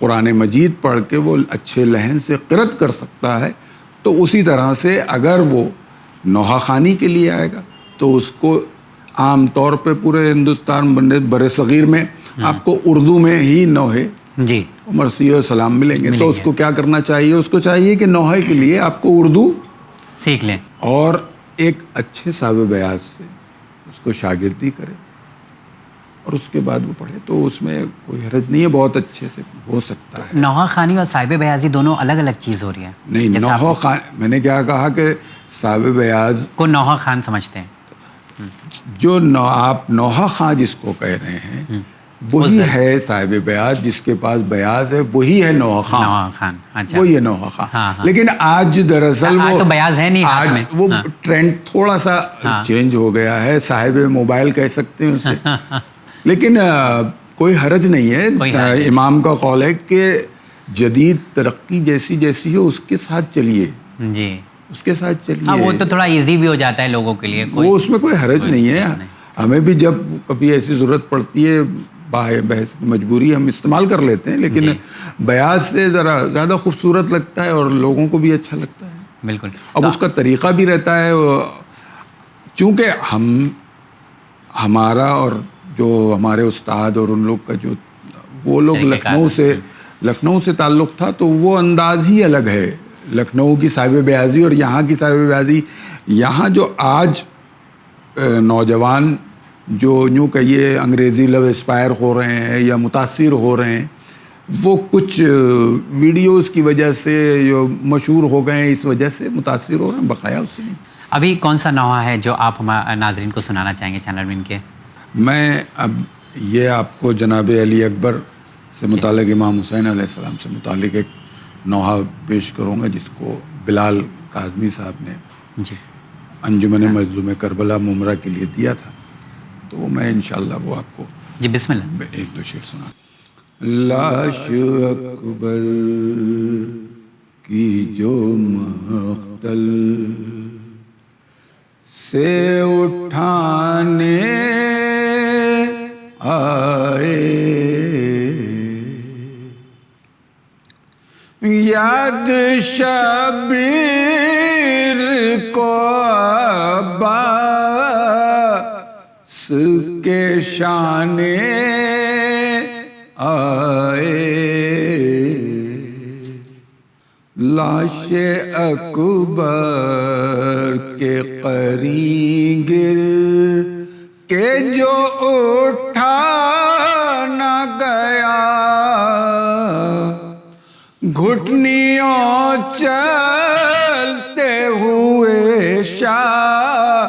قرآن مجید پڑھ کے وہ اچھے لہن سے قرأت کر سکتا ہے، تو اسی طرح سے اگر وہ نوحہ خوانی کے لیے آئے گا تو اس کو عام طور پہ پورے ہندوستان بر صغیر میں آپ کو اردو میں ہی نوحے جی مرثیہ و سلام ملیں گے. تو اس کو کیا کرنا چاہیے؟ اس کو چاہیے کہ نوحے کے لیے آپ کو اردو سیکھ لیں اور ایک اچھے صاحب بیاض سے اس کو شاگردی کرے اور اس کے بعد وہ پڑھے، تو اس میں کوئی حرج نہیں ہے، بہت اچھے سے ہو سکتا ہے. نوحہ خوانی اور صاحب بیاضی دونوں الگ الگ چیز ہو رہی ہے. نہیں، نوحہ خوان میں نے کیا کہا کہ صاحب بیاض کو نوحہ خوان سمجھتے ہیں. جو آپ نوحہ خواں جس کو کہہ رہے ہیں وہی ہے صاحب بیاض، جس کے پاس بیاض ہے وہی ہے نوحہ خواں. نوحہ خوان اچھا، وہی ہے نوحہ خواں. لیکن آج دراصل آج تو بیاض ہے نہیں ہاتھ میں. آج وہ ٹرینڈ تھوڑا سا چینج ہو گیا ہے، صاحب موبائل کہہ سکتے ہیں اسے. لیکن کوئی حرج نہیں ہے. امام کا قول ہے کہ جدید ترقی جیسی جیسی ہو اس کے ساتھ چلیے. جی اس کے ساتھ چلیے. ہاں وہ تو تھوڑا ایزی بھی ہو جاتا ہے لوگوں کے لیے. وہ اس میں کوئی حرج نہیں ہے. ہمیں بھی جب کبھی ایسی ضرورت پڑتی ہے بحث مجبوری ہم استعمال کر لیتے ہیں، لیکن بیاض سے ذرا زیادہ خوبصورت لگتا ہے اور لوگوں کو بھی اچھا لگتا ہے. بالکل. اب اس کا طریقہ بھی رہتا ہے، چونکہ ہمارا اور جو ہمارے استاد اور ان لوگ کا جو وہ لوگ لکھنؤ سے تعلق تھا، تو وہ انداز ہی الگ ہے. لکھنؤ کی صاحب بیاضی اور یہاں کی صاحب بیاضی، یہاں جو آج نوجوان جو یوں کہیے انگریزی لو اسپائر ہو رہے ہیں یا متاثر ہو رہے ہیں، وہ کچھ ویڈیوز کی وجہ سے جو مشہور ہو گئے ہیں اس وجہ سے متاثر ہو رہے ہیں، بقایا اس سے نہیں. ابھی کون سا نوحہ ہے جو آپ ہمارے ناظرین کو سنانا چاہیں گے چینل وین کے؟ میں اب یہ آپ کو جناب علی اکبر سے متعلق امام حسین علیہ السلام سے متعلق ایک نوحہ پیش کروں گا، جس کو بلال کاظمی صاحب نے جی انجمن مظلوم کربلا ممرہ کے لیے دیا تھا. تو میں انشاءاللہ وہ آپ کو جی بسم اللہ ایک دو شعر سنا. لاش اکبر کی جو مقتل سے اٹھانے آئے، یاد شبیر کو عباس کے شان آئے، لاش اکبر کے قرین گر کے جو اٹھا نہ گیا، گھٹنیوں چلتے ہوئے شاہ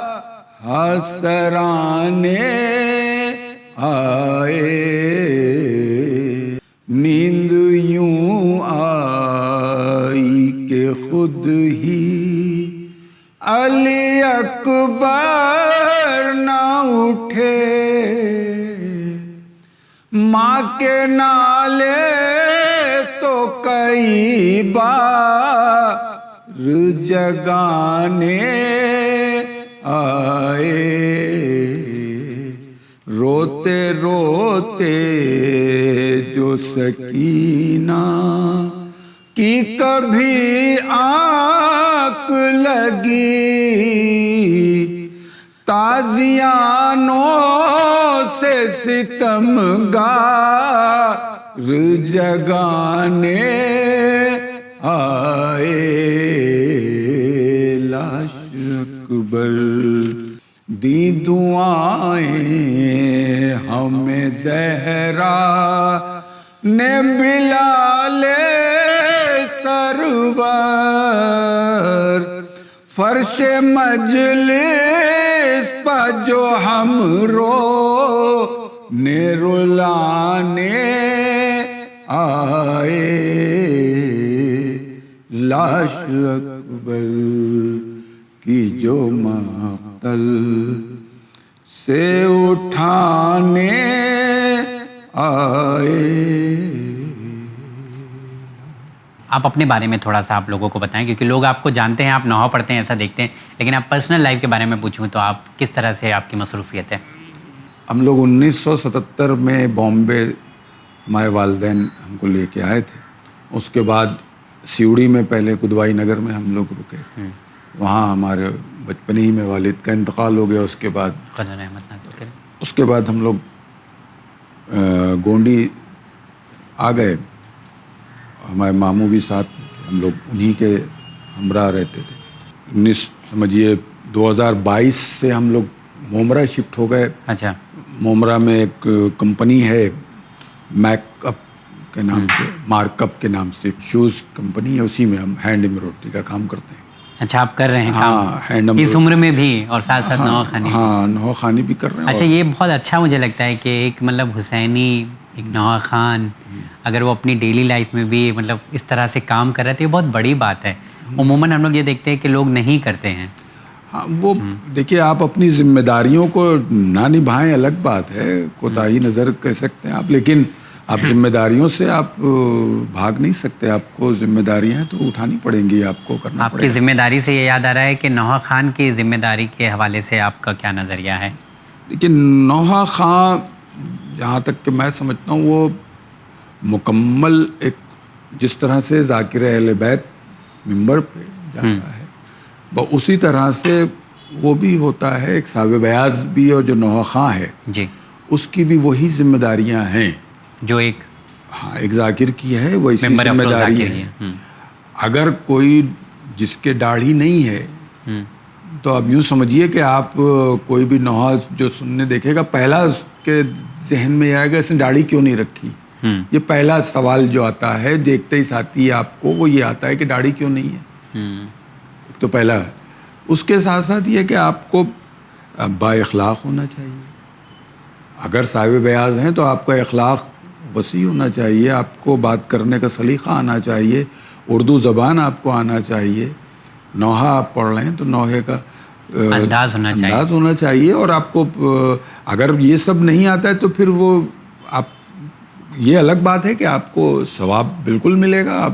سرانے آئے، نیند یوں آئی کہ خود ہی علی اکبر نہ اٹھے، ماں کے نالے تو کئی بار جگانے آئے، روتے روتے جو سکینہ کی کبھی آنکھ لگی، تازیانوں سے ستمگار جگانے آئے، لاش اکبر دی دعائیں ہمیں زہرا نے بلال سرور، فرش مجلس پر جو ہم رو نے رلانے آئے، لاش اکبر کی جو مقتل سے اٹھانے آئے. آپ اپنے بارے میں تھوڑا سا آپ لوگوں کو بتائیں، کیونکہ لوگ آپ کو جانتے ہیں، آپ نوحہ پڑھتے ہیں، ایسا دیکھتے ہیں، لیکن آپ پرسنل لائف کے بارے میں پوچھوں تو آپ کس طرح سے آپ کی مصروفیت ہے؟ ہم لوگ 1977 میں بامبے ہمارے والدین ہم کو لے کے آئے تھے. اس کے بعد سیوڑی میں پہلے کدوائی نگر میں ہم لوگ رکے. وہاں ہمارے بچپن ہی میں والد کا انتقال ہو گیا. اس کے بعد ہم لوگ گونڈی آ گئے. ہمارے ماموں بھی ساتھ تھے, ہم لوگ انہی کے ہمراہ رہتے تھے. 2022 سے ہم لوگ مومرا شفٹ ہو گئے. اچھا. مومرا میں ایک کمپنی ہے میک اپ کے نام سے, مارک اپ کے نام سے ایک شوز کمپنی ہے, اسی میں ہم ہینڈ ایمبرائڈری کا کام کرتے ہیں. اچھا, آپ کر رہے ہیں ہاں, کام اس عمر میں بھی, اور ساتھ ساتھ نوحہ خانی. ہاں, نوحہ خانی بھی کر رہے ہیں. اچھا, یہ بہت اچھا مجھے لگتا ہے کہ ایک مطلب حسینی, ایک نوحہ خان, اگر وہ اپنی ڈیلی لائف میں بھی مطلب اس طرح سے کام کر رہے تھے, یہ بہت بڑی بات ہے. عموماً ہم لوگ یہ دیکھتے ہیں کہ لوگ نہیں کرتے ہیں. ہاں, وہ دیکھیے آپ اپنی ذمہ داریوں کو نہ نبھائیں الگ بات ہے, کوتاہی نظر کہہ سکتے ہیں آپ, لیکن آپ ذمہ داریوں سے آپ بھاگ نہیں سکتے. آپ کو ذمہ داریاں ہیں تو اٹھانی پڑیں گی, آپ کو کرنا آپ پڑے کی گا. ذمہ داری سے یہ یاد آ رہا ہے کہ نوحہ خان کی ذمہ داری کے حوالے سے آپ کا کیا نظریہ ہے؟ لیکن نوحہ خان جہاں تک کہ میں سمجھتا ہوں وہ مکمل ایک, جس طرح سے ذاکر اہل بیت ممبر پہ جاتا ہے اسی طرح سے وہ بھی ہوتا ہے. ایک صاحب بیاض بھی, اور جو نوحہ خان ہے جی, اس کی بھی وہی ذمہ داریاں ہیں جو ایک ایک ذاکر کی ہے, ویسی ذمہ داری ہے. اگر کوئی جس کے داڑھی نہیں ہے تو اب یوں سمجھیے کہ آپ کوئی بھی نوحہ جو سننے دیکھے گا, پہلا اس کے ذہن میں آئے گا اس نے داڑھی کیوں نہیں رکھی. یہ پہلا سوال جو آتا ہے دیکھتے ہی ساتھی آپ کو, وہ یہ آتا ہے کہ داڑھی کیوں نہیں ہے. تو پہلا ہے. اس کے ساتھ ساتھ یہ کہ آپ کو با اخلاق ہونا چاہیے. اگر صاحب بیاض ہیں تو آپ کا اخلاق وسیع ہونا چاہیے, آپ کو بات کرنے کا سلیقہ آنا چاہیے, اردو زبان آپ کو آنا چاہیے. نوحہ آپ پڑھ رہے ہیں تو نوحے کا انداز ہونا چاہیے. اور آپ کو اگر یہ سب نہیں آتا ہے تو پھر وہ آپ, یہ الگ بات ہے کہ آپ کو ثواب بالکل ملے گا آپ,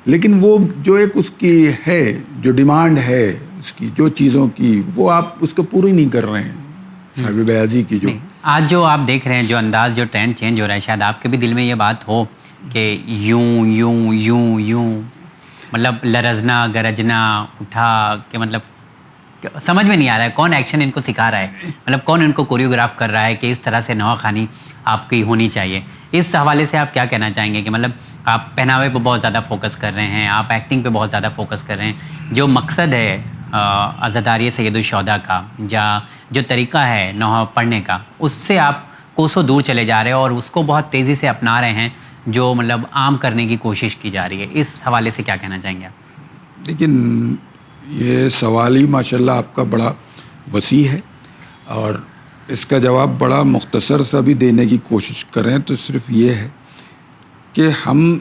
لیکن وہ جو ایک اس کی ہے, جو ڈیمانڈ ہے اس کی, جو چیزوں کی, وہ آپ اس کو پوری نہیں کر رہے ہیں صاحب بیاضی کی. جو آج جو آپ دیکھ رہے ہیں, جو انداز, جو ٹرینڈ چینج ہو رہا ہے, شاید آپ کے بھی دل میں یہ بات ہو کہ یوں یوں یوں یوں, مطلب لرزنا گرجنا اٹھا, کہ مطلب سمجھ میں نہیں آ رہا ہے کون ایکشن ان کو سکھا رہا ہے, مطلب کون ان کو کوریوگراف کر رہا ہے کہ اس طرح سے نوحہ خانی آپ کی ہونی چاہیے. اس حوالے سے آپ کیا کہنا چاہیں گے کہ مطلب آپ پہناوے پہ بہت زیادہ فوکس کر رہے ہیں, آپ ایکٹنگ پہ بہت زیادہ فوکس کر رہے ہیں, جو مقصد ہے عزاداری سید الشہداء کا, جو طریقہ ہے نوحہ پڑھنے کا, اس سے آپ کوسوں دور چلے جا رہے ہیں اور اس کو بہت تیزی سے اپنا رہے ہیں, جو مطلب عام کرنے کی کوشش کی جا رہی ہے. اس حوالے سے کیا کہنا چاہیں گے آپ؟ لیکن یہ سوال ہی ماشاءاللہ آپ کا بڑا وسیع ہے, اور اس کا جواب بڑا مختصر سا بھی دینے کی کوشش کریں تو صرف یہ ہے کہ ہم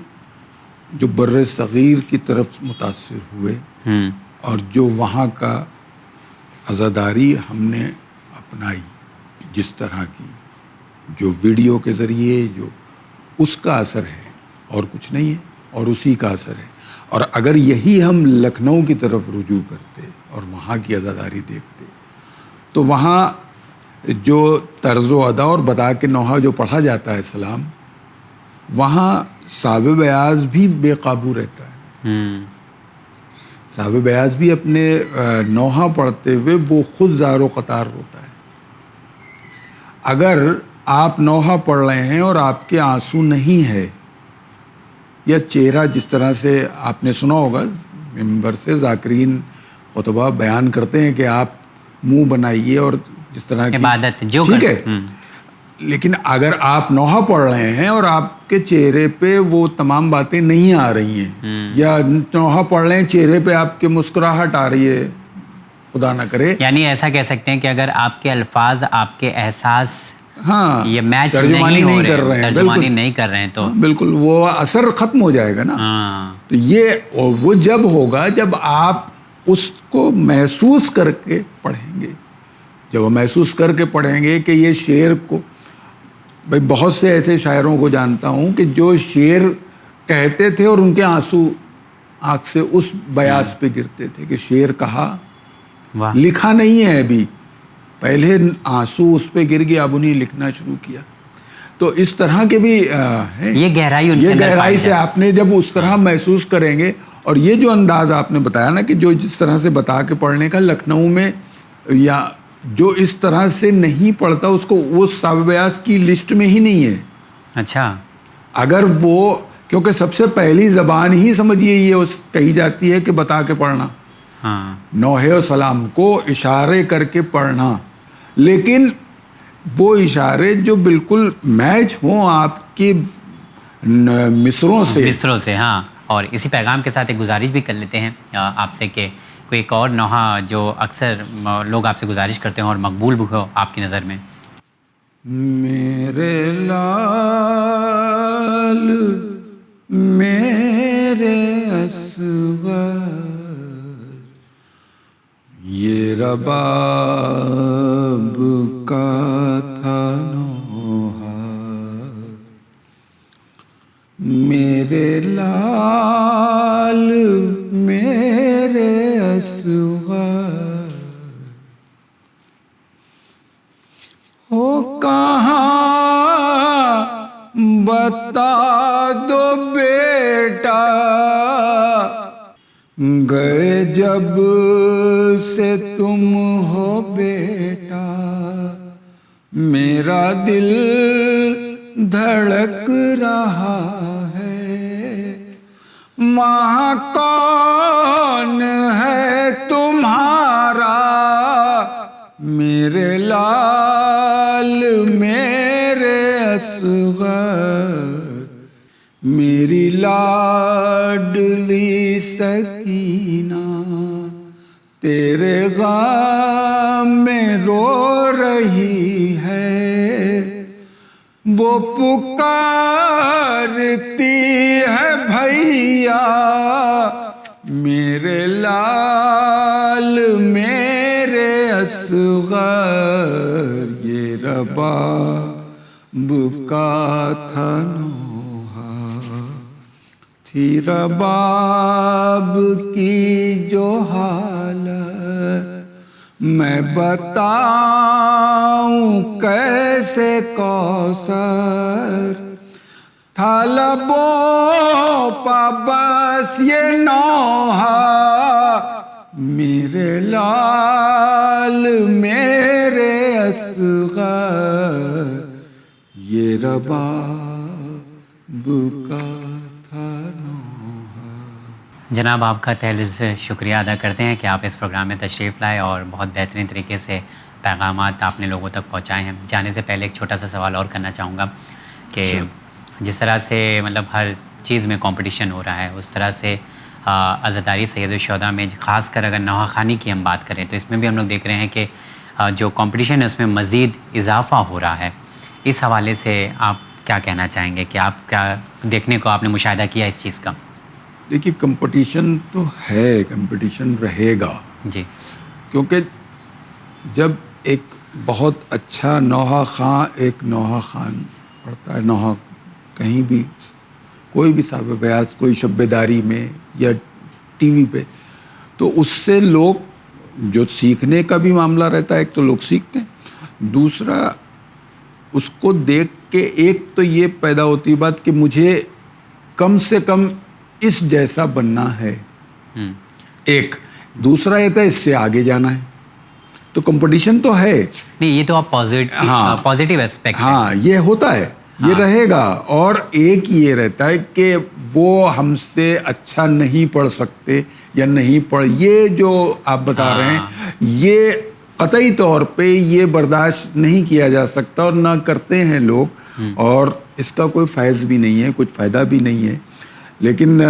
جو بر صغیر کی طرف متاثر ہوئے اور جو وہاں کا عزاداری ہم نے اپنائی, جس طرح کی, جو ویڈیو کے ذریعے, جو اس کا اثر ہے اور کچھ نہیں ہے, اور اسی کا اثر ہے. اور اگر یہی ہم لکھنؤ کی طرف رجوع کرتے اور وہاں کی عزاداری دیکھتے تو وہاں جو طرز و ادا اور بتا کے نوحہ جو پڑھا جاتا ہے سلام, وہاں صاحب بیاض بھی بے قابو رہتا ہے. صاحب بیاض بھی اپنے نوحہ پڑھتے ہوئے وہ خود زار و قطار ہوتا ہے. اگر آپ نوحہ پڑھ رہے ہیں اور آپ کے آنسو نہیں ہے, یا چہرہ جس طرح سے آپ نے سنا ہوگا ممبر سے ذاکرین خطبہ بیان کرتے ہیں کہ آپ منہ بنائیے اور جس طرح کی عبادت جو ٹھیک ہے, لیکن اگر آپ نوحہ پڑھ رہے ہیں اور آپ کے چہرے پہ وہ تمام باتیں نہیں آ رہی ہیں, یا نوحہ پڑھ رہے ہیں چہرے پہ آپ کے مسکراہٹ آ رہی ہے, خدا نہ کرے, یعنی ایسا کہہ سکتے ہیں کہ اگر آپ کے الفاظ, آپ کے احساس ہاں یہ میچ ترجمانی نہیں کر رہے ہیں, ترجمانی نہیں کر رہے ہیں, تو بالکل وہ اثر ختم ہو جائے گا نا. تو یہ وہ جب ہوگا جب آپ اس کو محسوس کر کے پڑھیں گے, جب وہ محسوس کر کے پڑھیں گے کہ یہ شعر کو, بھائی بہت سے ایسے شاعروں کو جانتا ہوں کہ جو شعر کہتے تھے اور ان کے آنسو آنکھ سے اس بیاض پہ گرتے تھے کہ شعر کہا, لکھا نہیں ہے ابھی, پہلے آنسو اس پہ گر گیا, اب انہیں لکھنا شروع کیا. تو اس طرح کے بھی ہیں. یہ گہرائی ان کے یہ اندر گہرائی پائی سے آپ نے جب اس طرح محسوس کریں گے. اور یہ جو انداز آپ نے بتایا نا کہ جو جس طرح سے بتا کے پڑھنے کا، لکھنؤ میں یا جو اس طرح سے نہیں پڑھتا اس کو وہ صاحب بیاس کی لسٹ میں ہی نہیں ہے. اچھا. اگر وہ، کیونکہ سب سے پہلی زبان ہی سمجھیے یہ کہی جاتی ہے کہ بتا کے پڑھنا. ہاں. نوحہ و سلام کو اشارے کر کے پڑھنا، لیکن وہ اشارے جو بالکل میچ ہوں آپ کے مصروں سے. ہاں. اور اسی پیغام کے ساتھ ایک گزارش بھی کر لیتے ہیں آپ سے کہ کوئی ایک اور نوحہ جو اکثر لوگ آپ سے گزارش کرتے ہیں اور مقبول بھی ہو آپ کی نظر میں. میرے لال میرے اصغر یہ رباب کا تھا نوحہ، میرے لال میرے اصغر ہو کہاں بتا دو بیٹا، گئے جب سے تم ہو بیٹا، میرا دل دھڑک رہا ہے، وہاں کون ہے تمہارا، میرے لال میرے اصغر، میری لاڈلی سکینہ تیرے غم میں رو رہی ہے، وہ پکارتی ہے بھیا، میرے لال میرے اصغر یہ رباب کا تھا نوحہ، تھی رباب کی جو حالت میں بتاؤں کیسے کوثر، تھا لبوں پہ بس یہ نوحہ، میرے لال میرے اصغر یہ رباب کا تھا نوحہ. جناب آپ کا تہہ دل سے شکریہ ادا کرتے ہیں کہ آپ اس پروگرام میں تشریف لائے اور بہت بہترین طریقے سے پیغامات آپ نے لوگوں تک پہنچائے ہیں. جانے سے پہلے ایک چھوٹا سا سوال اور کرنا چاہوں گا کہ جس طرح سے مطلب ہر چیز میں کمپٹیشن ہو رہا ہے، اس طرح سے عزاداری سید الشہداء میں خاص کر اگر نوحہ خوانی کی ہم بات کریں تو اس میں بھی ہم لوگ دیکھ رہے ہیں کہ جو کمپٹیشن ہے اس میں مزید اضافہ ہو رہا ہے. اس حوالے سے آپ کیا کہنا چاہیں گے کہ آپ کیا دیکھنے کو آپ نے مشاہدہ کیا اس چیز کا؟ دیکھیے کمپٹیشن تو ہے، کمپٹیشن رہے گا جی. کیونکہ جب ایک بہت اچھا نوحہ خان ایک نوحہ خان پڑھتا ہے، نوحہ کہیں بھی کوئی بھی صاحب بیاس کوئی شب داری میں یا ٹی وی پہ، تو اس سے لوگ جو سیکھنے کا بھی معاملہ رہتا ہے، ایک تو لوگ سیکھتے ہیں، دوسرا اس کو دیکھ کے ایک تو یہ پیدا ہوتی بات کہ مجھے کم سے کم اس جیسا بننا ہے، ایک دوسرا یہ تھا اس سے آگے جانا ہے. تو کمپٹیشن تو ہے نہیں، یہ تو آپ پازیٹیو ایسپیکٹ. ہاں یہ ہوتا ہے، یہ رہے گا. اور ایک یہ رہتا ہے کہ وہ ہم سے اچھا نہیں پڑھ سکتے یا نہیں پڑھ، یہ جو آپ بتا رہے ہیں یہ قطعی طور پہ یہ برداشت نہیں کیا جا سکتا اور نہ کرتے ہیں لوگ، اور اس کا کوئی فیض بھی نہیں ہے، کچھ فائدہ بھی نہیں ہے. لیکن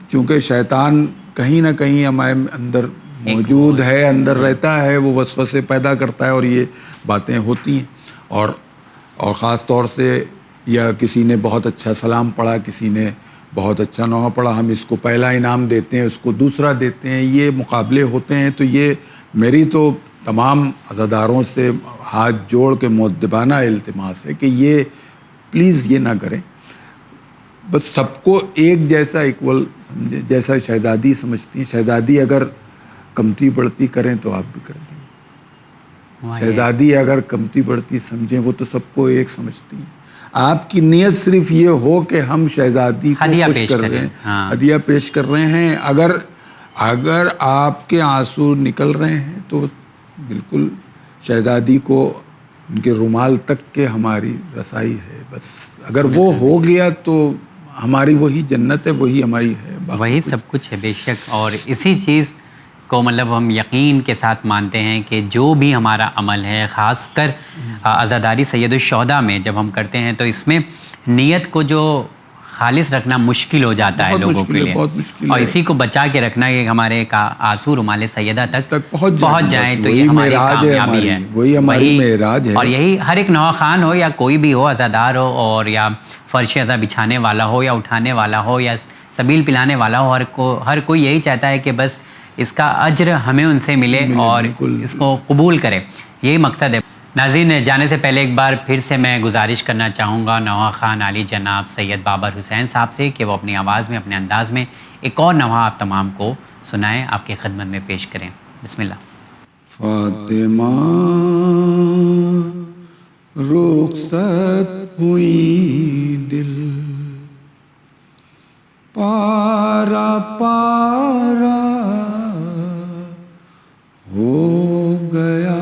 چونکہ شیطان کہیں نہ کہیں ہمارے اندر موجود ہے، اندر رہتا ہے، وہ وسوسے پیدا کرتا ہے اور یہ باتیں ہوتی ہیں. اور خاص طور سے یا کسی نے بہت اچھا سلام پڑھا، کسی نے بہت اچھا نوحہ پڑھا، ہم اس کو پہلا انعام دیتے ہیں، اس کو دوسرا دیتے ہیں، یہ مقابلے ہوتے ہیں. تو یہ میری تو تمام عزاداروں سے ہاتھ جوڑ کے مؤدبانہ التماس ہے کہ یہ پلیز یہ نہ کریں، بس سب کو ایک جیسا ایکول سمجھیں، جیسا شہزادی سمجھتی ہیں. شہزادی اگر کمتی بڑھتی کریں تو آپ بھی کر دیں، شہزادی اگر کمتی بڑھتی سمجھیں وہ تو سب کو ایک سمجھتی ہیں. آپ کی نیت صرف یہ ہو کہ ہم شہزادی کو ہدیہ خوش پیش کر کریں، رہے ہیں، ہاں۔ ہدیہ پیش کر رہے ہیں، اگر آپ کے آنسو نکل رہے ہیں تو بالکل شہزادی کو ان کے رومال تک کے ہماری رسائی ہے، بس اگر وہ ہو گیا تو ہماری وہی جنت ہے، وہی ہماری ہے، باقی وہی سب کچھ ہے بے شک۔ اور اسی چیز کو مطلب ہم یقین کے ساتھ مانتے ہیں کہ جو بھی ہمارا عمل ہے، خاص کر عزاداری سید الشہداء میں جب ہم کرتے ہیں تو اس میں نیت کو جو خالص رکھنا مشکل ہو جاتا ہے بہت لوگوں مشکل کے ہے، لیے، بہت مشکل اور ہے، اسی کو بچا کے رکھنا کہ ہمارے آنسو رومال سیدہ تک پہنچ جائیں بس تو یہ وہی ہماری معراج ہے، کامیابی ہے، وہی ہماری معراج ہے۔ اور یہی ہر ایک نوح خان ہو یا کوئی بھی ہو، عزادار ہو اور یا فرش عزا بچھانے والا ہو یا اٹھانے والا ہو یا سبیل پلانے والا ہو، ہر کوئی یہی چاہتا ہے کہ بس اس کا اجر ہمیں ان سے ملے اور بالکل۔ اس کو قبول کرے، یہی مقصد ہے۔ ناظرین، جانے سے پہلے ایک بار پھر سے میں گزارش کرنا چاہوں گا نوح خان علی جناب سید بابر حسین صاحب سے کہ وہ اپنی آواز میں، اپنے انداز میں ایک اور نوحہ آپ تمام کو سنائیں، آپ کی خدمت میں پیش کریں۔ بسم اللہ۔ فاطمہ رخصت ہوئی دل پارا پارا ہو گیا،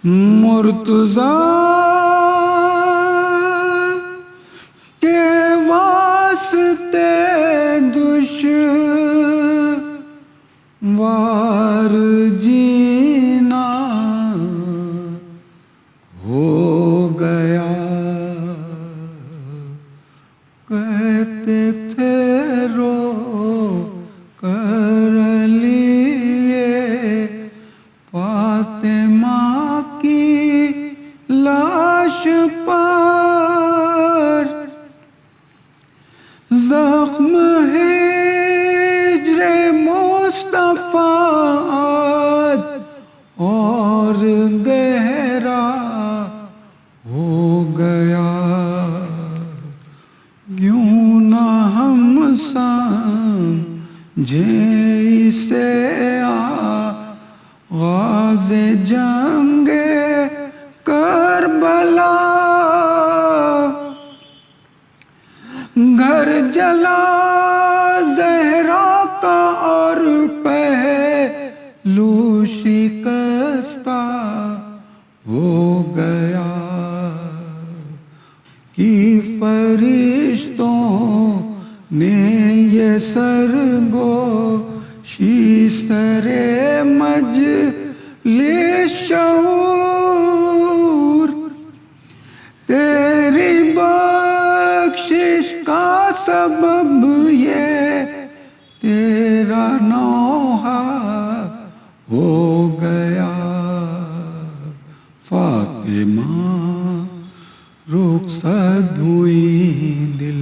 مرتضیٰ کے واسطے دشوار جینا ہو گیا، کہتے تھے رو کر لیے فاطمہ کی لاش پر، زخم ہجر مصطفیٰ اور گہرا ہو گیا، کیوں نہ ہم سمجھیں اسے آغاز جنگ کربلا، گھر جلا زہرا کا اور پہلو شکستہ ہو گیا، کہ فرشتوں نے یہ سرگوشی سر مجلس شعور، تیری بخشش کا سبب یہ تیرا نوحہ ہو گیا، فاطمہ رخصت ہوئی دل